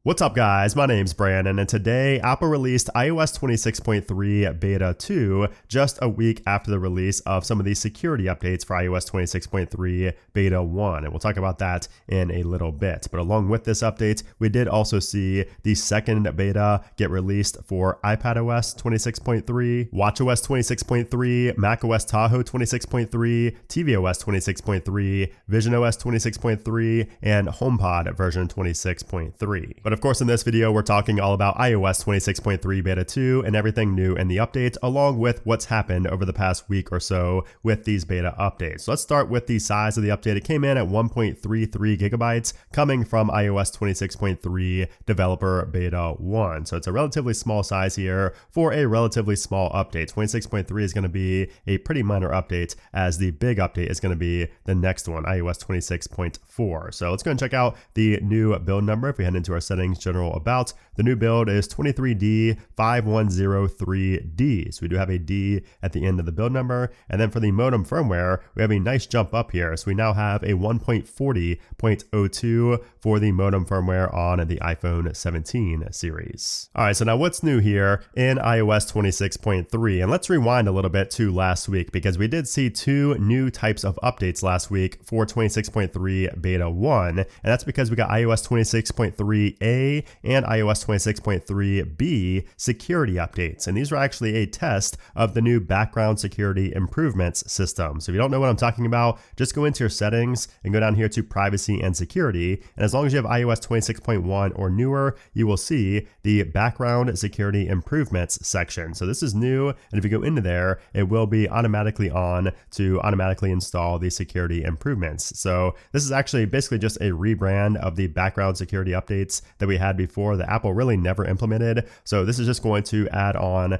What's up guys, my name's Brandon, and today Apple released iOS 26.3 Beta 2 just a week after the release of some of these security updates for iOS 26.3 Beta 1, and we'll talk about that in a little bit. But along with this update, we did also see the second beta get released for iPadOS 26.3, watchOS 26.3, macOS Tahoe 26.3, tvOS 26.3, visionOS 26.3, and HomePod version 26.3. But of course, in this video, we're talking all about iOS 26.3 Beta 2 and everything new in the updates, along with what's happened over the past week or so with these beta updates. So let's start with the size of the update. It came in at 1.33 gigabytes coming from iOS 26.3 Developer Beta 1. So it's a relatively small size here for a relatively small update. 26.3 is going to be a pretty minor update, as the big update is going to be the next one, iOS 26.4. So let's go and check out the new build number. If we head into our settings, general about, the new build is 23D5103D. So we do have a D at the end of the build number. And then for the modem firmware, we have a nice jump up here. So we now have a 1.40.02 for the modem firmware on the iPhone 17 series. All right, so now what's new here in iOS 26.3? And let's rewind a little bit to last week, because we did see two new types of updates last week for 26.3 Beta 1. And that's because we got iOS 26.3A and iOS 26.3b security updates. And these are actually a test of the new background security improvements system. So if you don't know what I'm talking about, just go into your settings and go down here to privacy and security. And as long as you have iOS 26.1 or newer, you will see the background security improvements section. So this is new. And if you go into there, it will be automatically on to automatically install the security improvements. So this is actually basically just a rebrand of the background security updates that we had before that Apple really never implemented. So this is just going to add on,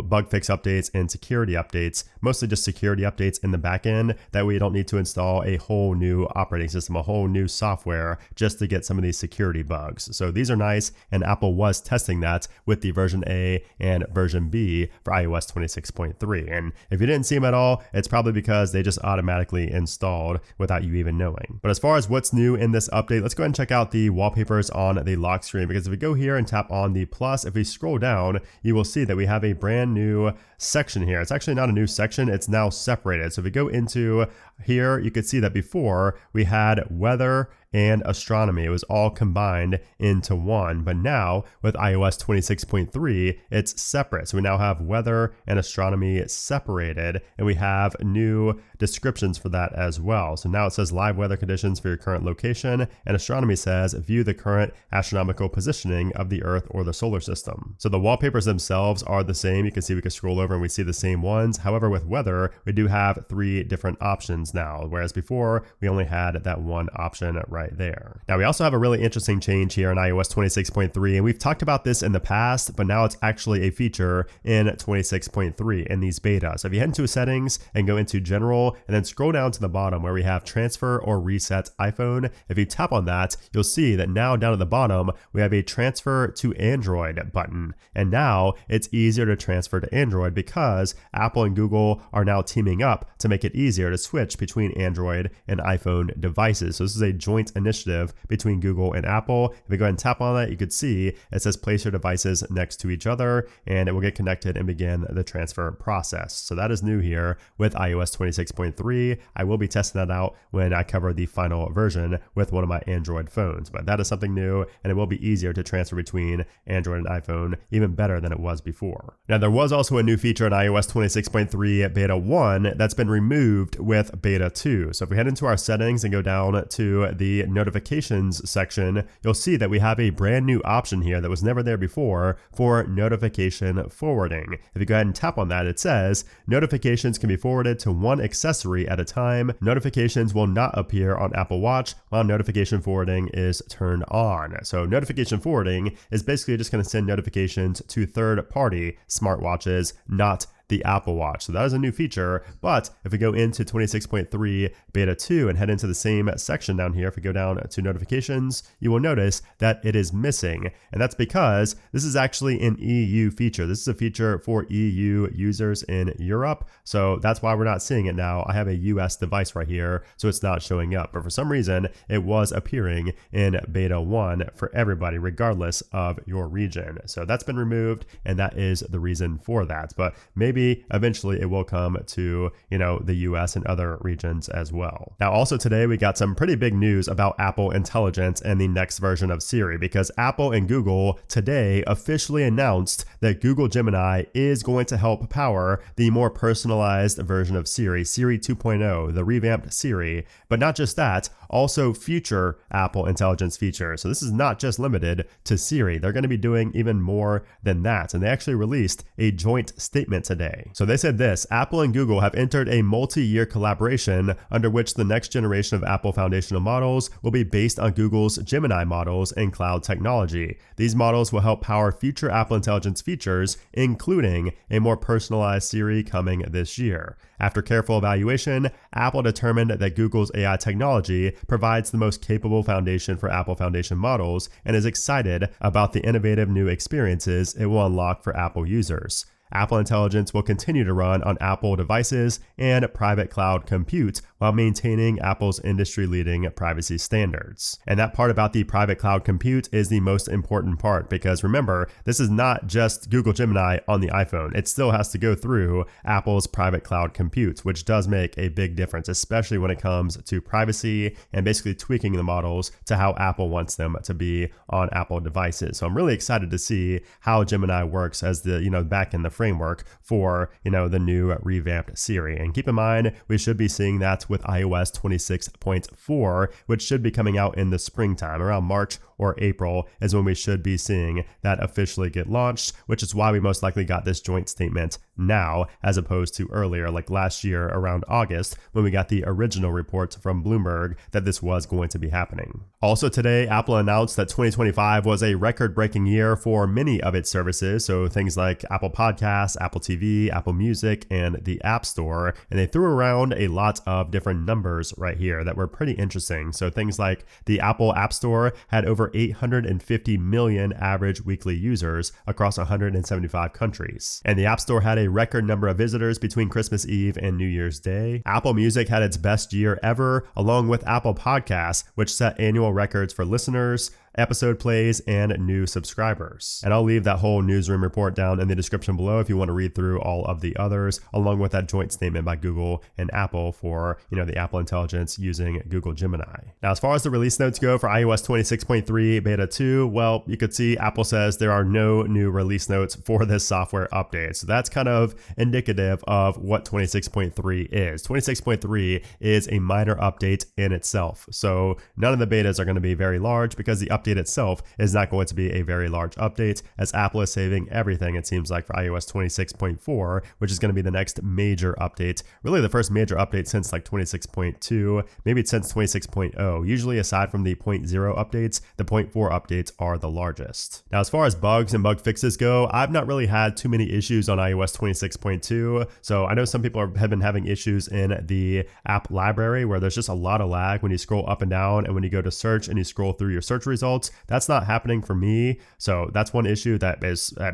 bug fix updates and security updates, mostly just security updates in the back end. That way you don't need to install a whole new operating system, a whole new software just to get some of these security bugs. So these are nice, and Apple was testing that with the version A and version B for iOS 26.3. And if you didn't see them at all, it's probably because they just automatically installed without you even knowing. But as far as what's new in this update, let's go ahead and check out the wallpapers on the lock screen, because if we go here and tap on the plus, if we scroll down, you will see that we have a brand new section here. It's actually not a new section, it's now separated. So if we go into here, you could see that before we had weather and astronomy. It was all combined into one, but now with iOS 26.3, it's separate. So we now have weather and astronomy separated, and we have new descriptions for that as well. So now it says live weather conditions for your current location, and astronomy says view the current astronomical positioning of the Earth or the solar system. So the wallpapers themselves are the same. You can see we can scroll over and we see the same ones. However, with weather, we do have three different options now, whereas before we only had that one option right there. Now we also have a really interesting change here in iOS 26.3, and we've talked about this in the past, but now it's actually a feature in 26.3 in these betas. So if you head into settings and go into general and then scroll down to the bottom where we have transfer or reset iPhone, if you tap on that, you'll see that now down at the bottom we have a transfer to Android button. And now it's easier to transfer to Android because Apple and Google are now teaming up to make it easier to switch between Android and iPhone devices. So this is a joint initiative between Google and Apple. If we go ahead and tap on that, you could see it says place your devices next to each other, and it will get connected and begin the transfer process. So that is new here with iOS 26.3. I will be testing that out when I cover the final version with one of my Android phones, but that is something new, and it will be easier to transfer between Android and iPhone, even better than it was before. Now there was also a new feature in iOS 26.3 Beta 1 that's been removed with Beta 2. So if we head into our settings and go down to the notifications section, you'll see that we have a brand new option here that was never there before for notification forwarding. If you go ahead and tap on that, it says notifications can be forwarded to one accessory at a time. Notifications will not appear on Apple Watch while notification forwarding is turned on. So notification forwarding is basically just going to send notifications to third-party smartwatches, not the Apple Watch. So that is a new feature. But if we go into 26.3 beta 2 and head into the same section down here, if we go down to notifications, you will notice that it is missing. And that's because this is actually an EU feature. This is a feature for EU users in Europe. So that's why we're not seeing it now. I have a US device right here, so it's not showing up. But for some reason, it was appearing in beta 1 for everybody, regardless of your region. So that's been removed, and that is the reason for that. But maybe eventually it will come to, the US and other regions as well. Now, also today, we got some pretty big news about Apple Intelligence and the next version of Siri, because Apple and Google today officially announced that Google Gemini is going to help power the more personalized version of Siri, Siri 2.0, the revamped Siri. But not just that, also future Apple Intelligence features. So this is not just limited to Siri. They're going to be doing even more than that. And they actually released a joint statement today. So they said this: Apple and Google have entered a multi-year collaboration under which the next generation of Apple foundational models will be based on Google's Gemini models and cloud technology. These models will help power future Apple Intelligence features, including a more personalized Siri coming this year. After careful evaluation, Apple determined that Google's AI technology provides the most capable foundation for Apple Foundation models and is excited about the innovative new experiences it will unlock for Apple users. Apple Intelligence will continue to run on Apple devices and private cloud compute while maintaining Apple's industry-leading privacy standards. And that part about the private cloud compute is the most important part, because remember, this is not just Google Gemini on the iPhone. It still has to go through Apple's private cloud compute, which does make a big difference, especially when it comes to privacy and basically tweaking the models to how Apple wants them to be on Apple devices. So I'm really excited to see how Gemini works as the, back in the framework for, the new revamped Siri. And keep in mind, we should be seeing that with iOS 26.4, which should be coming out in the springtime. Around March or April is when we should be seeing that officially get launched, which is why we most likely got this joint statement now, as opposed to earlier, like last year around August, when we got the original report from Bloomberg that this was going to be happening. Also today, Apple announced that 2025 was a record-breaking year for many of its services, so things like Apple Podcasts, Apple TV, Apple Music, and the App Store, and they threw around a lot of different numbers right here that were pretty interesting. So things like the Apple App Store had over 850 million average weekly users across 175 countries. And the App Store had a record number of visitors between Christmas Eve and New Year's Day. Apple Music had its best year ever, along with Apple Podcasts, which set annual records for listeners, episode plays, and new subscribers. And I'll leave that whole newsroom report down in the description below if you want to read through all of the others, along with that joint statement by Google and Apple for, the Apple Intelligence using Google Gemini. Now, as far as the release notes go for iOS 26.3 beta 2, well, you could see Apple says there are no new release notes for this software update. So that's kind of indicative of what 26.3 is. 26.3 is a minor update in itself. So none of the betas are going to be very large because the update itself is not going to be a very large update, as Apple is saving everything, it seems like, for iOS 26.4, which is going to be the next major update. Really the first major update since like 26.2, maybe since 26.0. Usually aside from the 0.0 updates, the 0.4 updates are the largest. Now, as far as bugs and bug fixes go, I've not really had too many issues on iOS 26.2. So I know some people have been having issues in the app library where there's just a lot of lag when you scroll up and down, and when you go to search and you scroll through your search results. That's not happening for me. So that's one issue that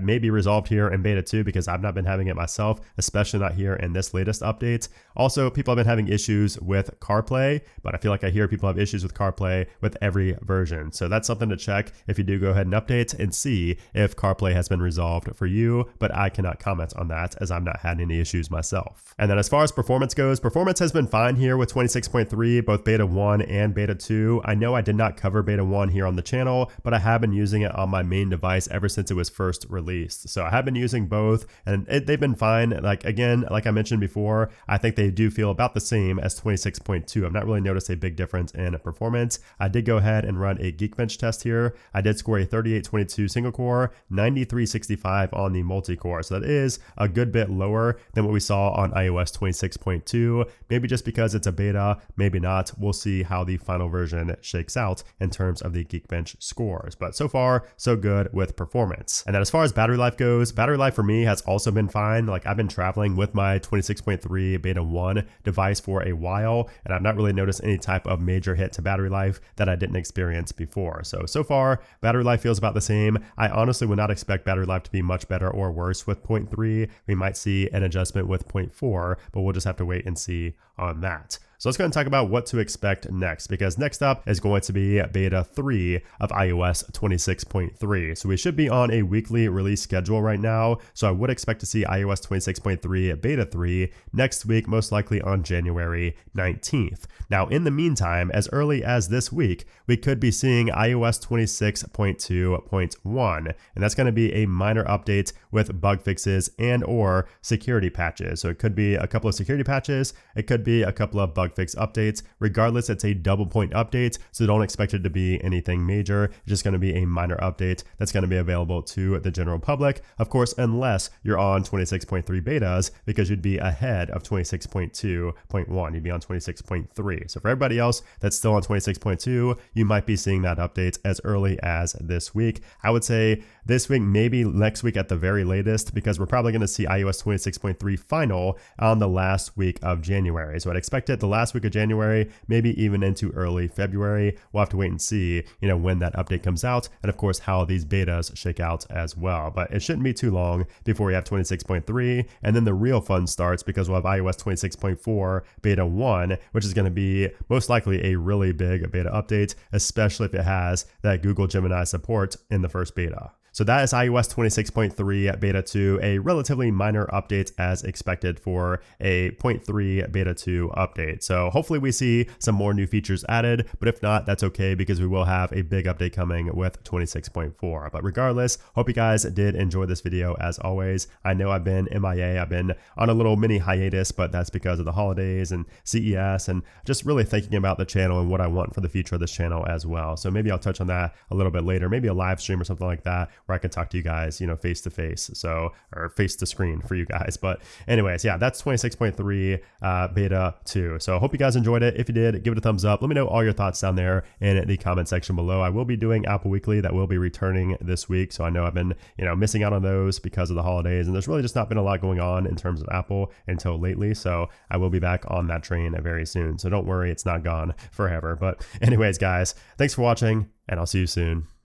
may be resolved here in beta 2, because I've not been having it myself, especially not here in this latest update. Also, people have been having issues with CarPlay, but I feel like I hear people have issues with CarPlay with every version. So that's something to check if you do go ahead and update and see if CarPlay has been resolved for you, but I cannot comment on that as I've not had any issues myself. And then as far as performance goes, performance has been fine here with 26.3, both beta 1 and beta 2. I know I did not cover beta 1 here on the channel, but I have been using it on my main device ever since it was first released. So I have been using both, and they've been fine. Like I mentioned before, I think they do feel about the same as 26.2. I've not really noticed a big difference in performance. I did go ahead and run a Geekbench test here. I did score a 3822 single core, 9365 on the multi-core. So that is a good bit lower than what we saw on iOS 26.2. Maybe just because it's a beta, maybe not. We'll see how the final version shakes out in terms of the Geekbench Geekbench scores. But so far, so good with performance. And then as far as battery life goes, battery life for me has also been fine. Like I've been traveling with my 26.3 beta 1 device for a while, and I've not really noticed any type of major hit to battery life that I didn't experience before. So far, battery life feels about the same. I honestly would not expect battery life to be much better or worse with 0.3. We might see an adjustment with 0.4, but we'll just have to wait and see on that. So let's go and talk about what to expect next, because next up is going to be beta 3 of iOS 26.3. So we should be on a weekly release schedule right now. So I would expect to see iOS 26.3 beta 3 next week, most likely on January 19th. Now, in the meantime, as early as this week, we could be seeing iOS 26.2.1, and that's going to be a minor update with bug fixes and or security patches. So it could be a couple of security patches, it could be a couple of bug fix updates. Regardless, it's a double point update, so don't expect it to be anything major. It's just going to be a minor update that's going to be available to the general public, of course, unless you're on 26.3 betas, because you'd be ahead of 26.2.1. You'd be on 26.3. So for everybody else that's still on 26.2, you might be seeing that update as early as this week. I would say this week, maybe next week at the very latest, because we're probably going to see iOS 26.3 final on the last week of January. So I'd expect it the last week of January, maybe even into early February. We'll have to wait and see, when that update comes out, and of course how these betas shake out as well. But it shouldn't be too long before we have 26.3, and then the real fun starts, because we'll have iOS 26.4 beta 1, which is going to be most likely a really big beta update, especially if it has that Google Gemini support in the first beta. So that is iOS 26.3 beta 2, a relatively minor update as expected for a 0.3 beta 2 update. So hopefully we see some more new features added, but if not, that's okay, because we will have a big update coming with 26.4. But regardless, hope you guys did enjoy this video as always. I know I've been MIA, I've been on a little mini hiatus, but that's because of the holidays and CES and just really thinking about the channel and what I want for the future of this channel as well. So maybe I'll touch on that a little bit later, maybe a live stream or something like that, where I can talk to you guys, face to face, or face to screen for you guys. But anyways, yeah, that's 26.3 beta 2. So I hope you guys enjoyed it. If you did, give it a thumbs up. Let me know all your thoughts down there in the comment section below. I will be doing Apple Weekly, that will be returning this week. So I know I've been, missing out on those because of the holidays, and there's really just not been a lot going on in terms of Apple until lately. So I will be back on that train very soon. So don't worry, it's not gone forever. But anyways, guys, thanks for watching, and I'll see you soon.